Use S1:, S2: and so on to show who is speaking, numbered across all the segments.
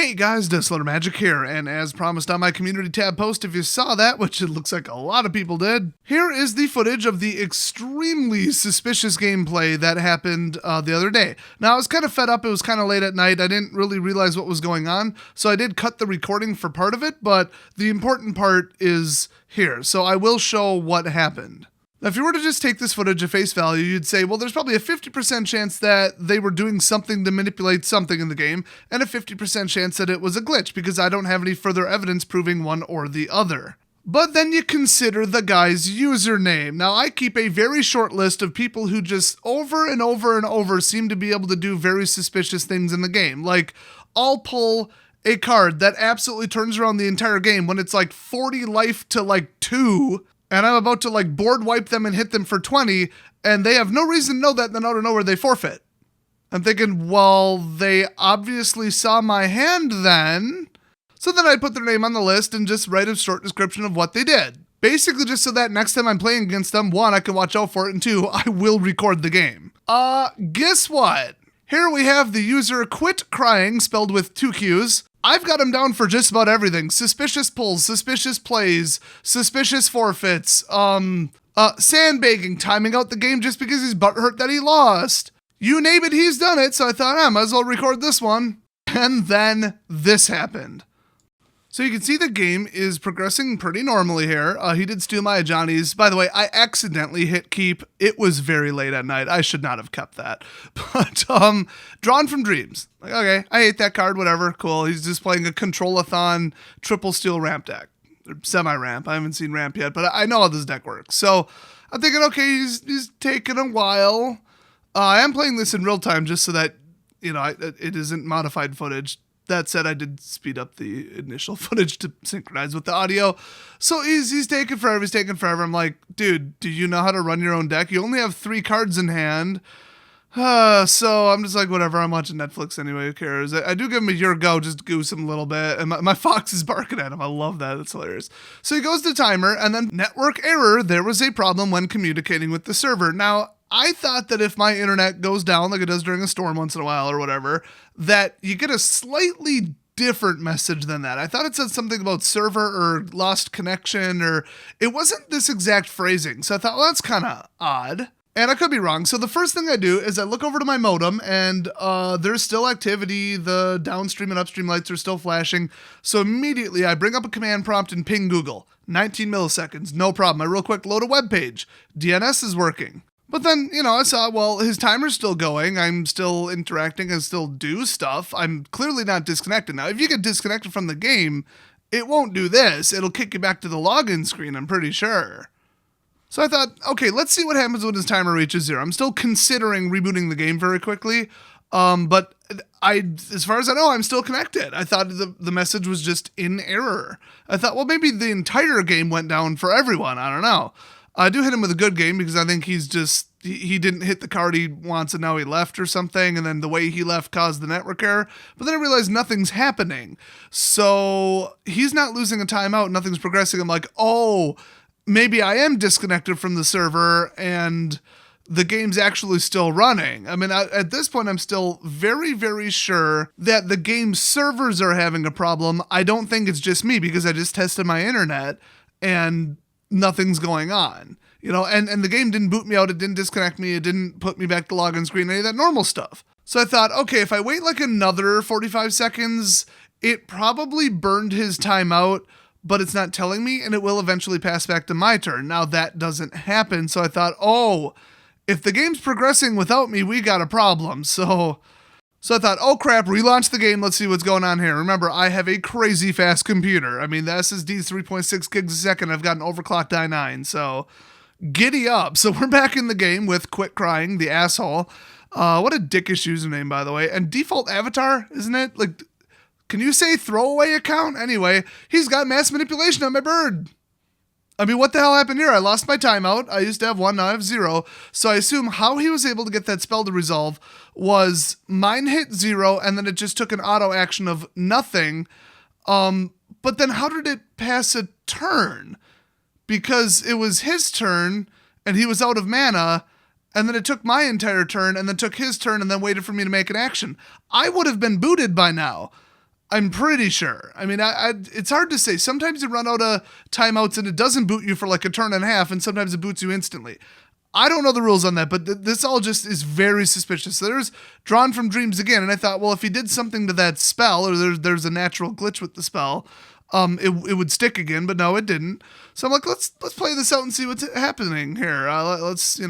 S1: Hey guys, Disloader Magic here, and as promised on my community tab post, if you saw that, which it looks like a lot of people did, here is the footage of the extremely suspicious gameplay that happened the other day. Now, I was kind of fed up, it was kind of late at night, I didn't really realize what was going on, so I did cut the recording for part of it, but the important part is here, so I will show what happened. Now, if you were to just take this footage at face value, you'd say, well, there's probably a 50% chance that they were doing something to manipulate something in the game, and a 50% chance that it was a glitch, because I don't have any further evidence proving one or the other. But then you consider the guy's username. Now, I keep a very short list of people who just over and over and over seem to be able to do very suspicious things in the game. Like, I'll pull a card that absolutely turns around the entire game when it's like 40 life to like 2, and I'm about to like board wipe them and hit them for 20, and they have no reason to know that, and then out of nowhere they forfeit. I'm thinking, well, they obviously saw my hand then. So then I put their name on the list and just write a short description of what they did. Basically just so that next time I'm playing against them, 1, I can watch out for it, and 2, I will record the game. Guess what? Here we have the user Quit Crying, spelled with 2 Q's. I've got him down for just about everything. Suspicious pulls, suspicious plays, suspicious forfeits, sandbagging, timing out the game just because he's butthurt that he lost. You name it, he's done it, so I thought, I might as well record this one. And then this happened. So you can see the game is progressing pretty normally here. He did steal my Johnny's. By the way, I accidentally hit keep. It was very late at night. I should not have kept that. But Drawn from Dreams. Like, okay, I hate that card, whatever, cool. He's just playing a Control-a-thon triple steel ramp deck. Or semi-ramp. I haven't seen ramp yet, but I know how this deck works. So I'm thinking, okay, he's taking a while. I am playing this in real time just so that, you know, it isn't modified footage. That said, I did speed up the initial footage to synchronize with the audio. So he's taking forever. I'm like, dude, do you know how to run your own deck? You only have 3 cards in hand. So I'm just like, whatever, I'm watching Netflix anyway, who cares? I do give him a your go, just to goose him a little bit. And my fox is barking at him. I love that. It's hilarious. So he goes to timer, and then network error. There was a problem when communicating with the server. Now, I thought that if my internet goes down like it does during a storm once in a while or whatever, that you get a slightly different message than that. I thought it said something about server or lost connection, or it wasn't this exact phrasing. So I thought, well, that's kind of odd. And I could be wrong. So the first thing I do is I look over to my modem, and there's still activity. The downstream and upstream lights are still flashing. So immediately I bring up a command prompt and ping Google. 19 milliseconds, no problem. I real quick load a web page. DNS is working. But then, you know, I saw, well, his timer's still going. I'm still interacting and still do stuff. I'm clearly not disconnected. Now, if you get disconnected from the game, it won't do this. It'll kick you back to the login screen, I'm pretty sure. So I thought, okay, let's see what happens when his timer reaches 0. I'm still considering rebooting the game very quickly. But as far as I know, I'm still connected. I thought the message was just in error. I thought, well, maybe the entire game went down for everyone. I don't know. I do hit him with a good game because I think he didn't hit the card he wants and now he left or something, and then the way he left caused the network error. But then I realized nothing's happening. So he's not losing a timeout, nothing's progressing. I'm like, oh, maybe I am disconnected from the server and the game's actually still running. I mean, at this point, I'm still very, very sure that the game's servers are having a problem. I don't think it's just me because I just tested my internet and nothing's going on, you know, and the game didn't boot me out. It didn't disconnect me. It didn't put me back to login screen, any of that normal stuff. So I thought, okay, if I wait like another 45 seconds, it probably burned his timeout, but it's not telling me, and it will eventually pass back to my turn. Now that doesn't happen. So I thought, oh, if the game's progressing without me, we got a problem. So I thought, oh crap, relaunch the game. Let's see what's going on here. Remember, I have a crazy fast computer. I mean, the SSD is 3.6 gigs a second. I've got an overclocked i9, so giddy up. So we're back in the game with Quit Crying, the asshole. What a dickish username, by the way. And default avatar, isn't it? Like, can you say throwaway account? Anyway, he's got mass manipulation on my bird. I mean, what the hell happened here? I lost my timeout. I used to have 1, now I have 0. So I assume how he was able to get that spell to resolve was mine hit 0, and then it just took an auto action of nothing. But then how did it pass a turn? Because it was his turn, and he was out of mana, and then it took my entire turn, and then took his turn, and then waited for me to make an action. I would have been booted by now. I'm pretty sure. I mean, it's hard to say. Sometimes you run out of timeouts and it doesn't boot you for like a turn and a half, and sometimes it boots you instantly. I don't know the rules on that, but this all just is very suspicious. So there's Drawn from Dreams again, and I thought, well, if he did something to that spell, or there's a natural glitch with the spell, it would stick again, but no, it didn't. So I'm like, let's play this out and see what's happening here. Let's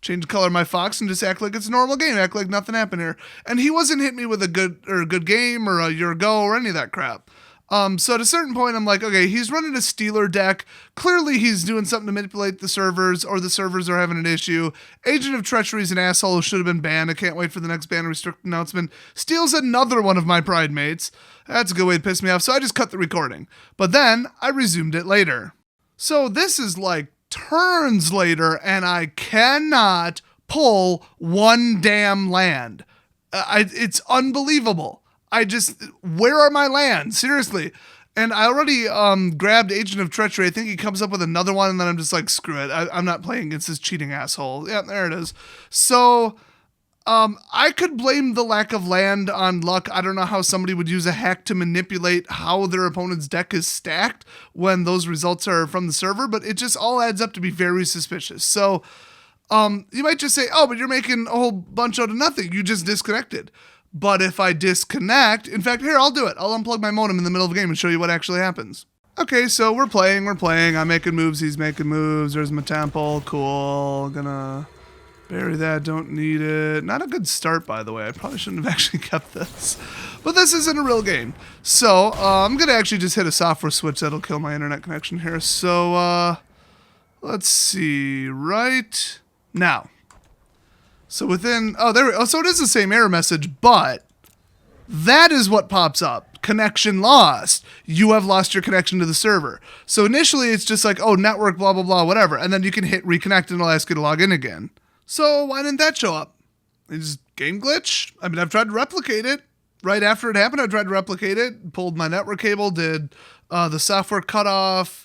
S1: change the color of my fox and just act like it's a normal game, act like nothing happened here. And he wasn't hitting me with a good game or a your go or any of that crap. So at a certain point, I'm like, okay, he's running a Stealer deck. Clearly, he's doing something to manipulate the servers, or the servers are having an issue. Agent of Treachery is an asshole who should have been banned. I can't wait for the next ban restrict announcement. Steals another one of my Pride mates. That's a good way to piss me off, so I just cut the recording. But then, I resumed it later. So this is like turns later, and I cannot pull one damn land. It's unbelievable. Where are my lands? Seriously. And I already grabbed Agent of Treachery. I think he comes up with another one, and then I'm just like, screw it. I'm not playing against this cheating asshole. Yeah, there it is. So I could blame the lack of land on luck. I don't know how somebody would use a hack to manipulate how their opponent's deck is stacked when those results are from the server, but it just all adds up to be very suspicious. So you might just say, oh, but you're making a whole bunch out of nothing. You just disconnected. But if I disconnect, in fact, here, I'll do it. I'll unplug my modem in the middle of the game and show you what actually happens. Okay, so we're playing. I'm making moves, he's making moves. There's my temple, cool. Gonna bury that, don't need it. Not a good start, by the way. I probably shouldn't have actually kept this. But this isn't a real game. So, I'm gonna actually just hit a software switch that'll kill my internet connection here. So, let's see, right now. So so it is the same error message, but that is what pops up. Connection lost. You have lost your connection to the server. So initially it's just like, oh, network, blah, blah, blah, whatever. And then you can hit reconnect and it'll ask you to log in again. So why didn't that show up? It's game glitch. I mean, I've tried to replicate it. Right after it happened, I tried to replicate it, pulled my network cable, did the software cutoff,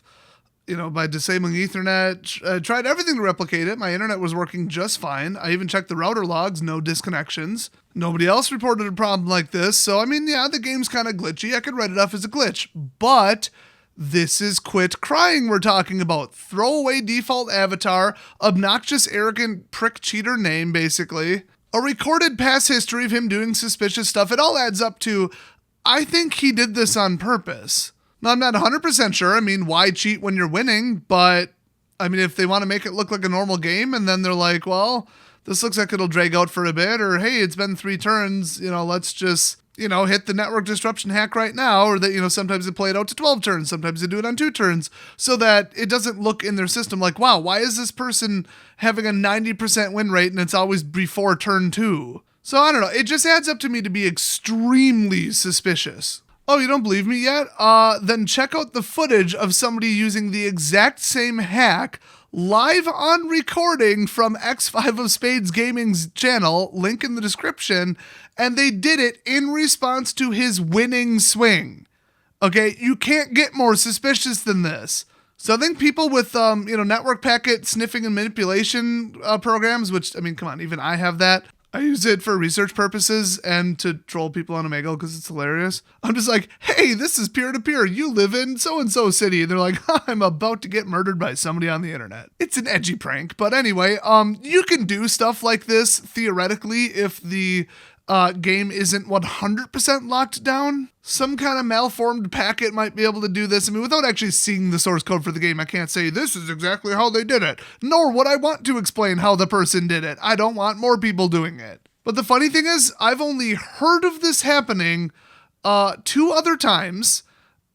S1: by disabling Ethernet. I tried everything to replicate it. My internet was working just fine. I even checked the router logs, no disconnections. Nobody else reported a problem like this. So, I mean, yeah, the game's kind of glitchy. I could write it off as a glitch. But this is quit crying we're talking about. Throwaway default avatar, obnoxious, arrogant, prick cheater name, basically. A recorded past history of him doing suspicious stuff. It all adds up to, I think he did this on purpose. Now, I'm not 100% sure. I mean, why cheat when you're winning? But, I mean, if they want to make it look like a normal game and then they're like, well, this looks like it'll drag out for a bit, or hey, it's been 3 turns, let's just, hit the network disruption hack right now, or that, sometimes they play it out to 12 turns, sometimes they do it on 2 turns, so that it doesn't look in their system like, wow, why is this person having a 90% win rate and it's always before turn 2? So, I don't know. It just adds up to me to be extremely suspicious. Oh, you don't believe me yet? Then check out the footage of somebody using the exact same hack live on recording from X5 of Spades Gaming's channel, link in the description, and they did it in response to his winning swing. Okay, you can't get more suspicious than this. So I think people with, network packet sniffing and manipulation programs, which, I mean, come on, even I have that. I use it for research purposes and to troll people on Omegle because it's hilarious. I'm just like, hey, this is peer-to-peer. You live in so-and-so city. And they're like, I'm about to get murdered by somebody on the internet. It's an edgy prank. But anyway, you can do stuff like this theoretically if the game isn't 100% locked down. Some kind of malformed packet might be able to do this. I mean, without actually seeing the source code for the game, I can't say this is exactly how they did it. Nor would I want to explain how the person did it. I don't want more people doing it. But the funny thing is, I've only heard of this happening 2 other times,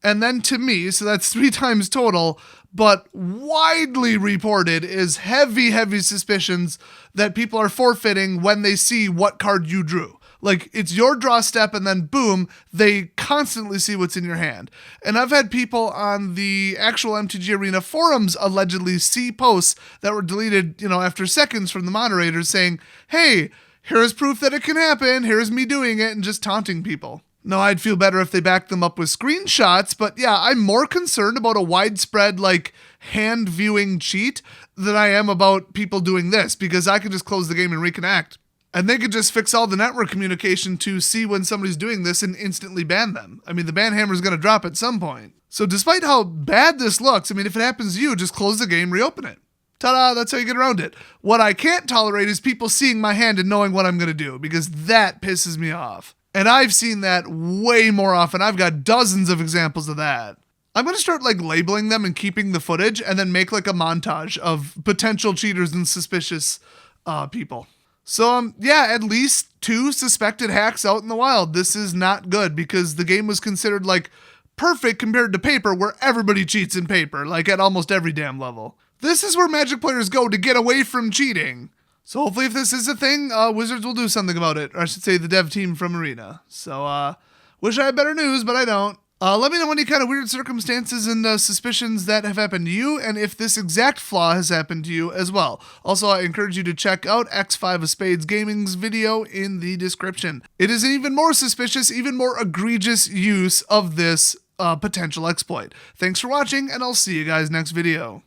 S1: and then to me, so that's 3 times total, but widely reported is heavy, heavy suspicions that people are forfeiting when they see what card you drew. Like, it's your draw step, and then boom, they constantly see what's in your hand. And I've had people on the actual MTG Arena forums allegedly see posts that were deleted, after seconds from the moderators saying, hey, here's proof that it can happen, here's me doing it, and just taunting people. No, I'd feel better if they backed them up with screenshots, but yeah, I'm more concerned about a widespread, hand viewing cheat than I am about people doing this, because I can just close the game and reconnect. And they could just fix all the network communication to see when somebody's doing this and instantly ban them. I mean, the ban hammer is going to drop at some point. So despite how bad this looks, I mean, if it happens to you, just close the game, reopen it. Ta-da, that's how you get around it. What I can't tolerate is people seeing my hand and knowing what I'm going to do, because that pisses me off. And I've seen that way more often. I've got dozens of examples of that. I'm going to start like labeling them and keeping the footage and then make like a montage of potential cheaters and suspicious people. So, yeah, at least 2 suspected hacks out in the wild. This is not good because the game was considered like perfect compared to paper, where everybody cheats in paper, like at almost every damn level. This is where Magic players go to get away from cheating. So hopefully if this is a thing, Wizards will do something about it. Or I should say the dev team from Arena. So, wish I had better news, but I don't. Let me know any kind of weird circumstances and suspicions that have happened to you, and if this exact flaw has happened to you as well. Also, I encourage you to check out X5 of Spades Gaming's video in the description. It is an even more suspicious, even more egregious use of this potential exploit. Thanks for watching, and I'll see you guys next video.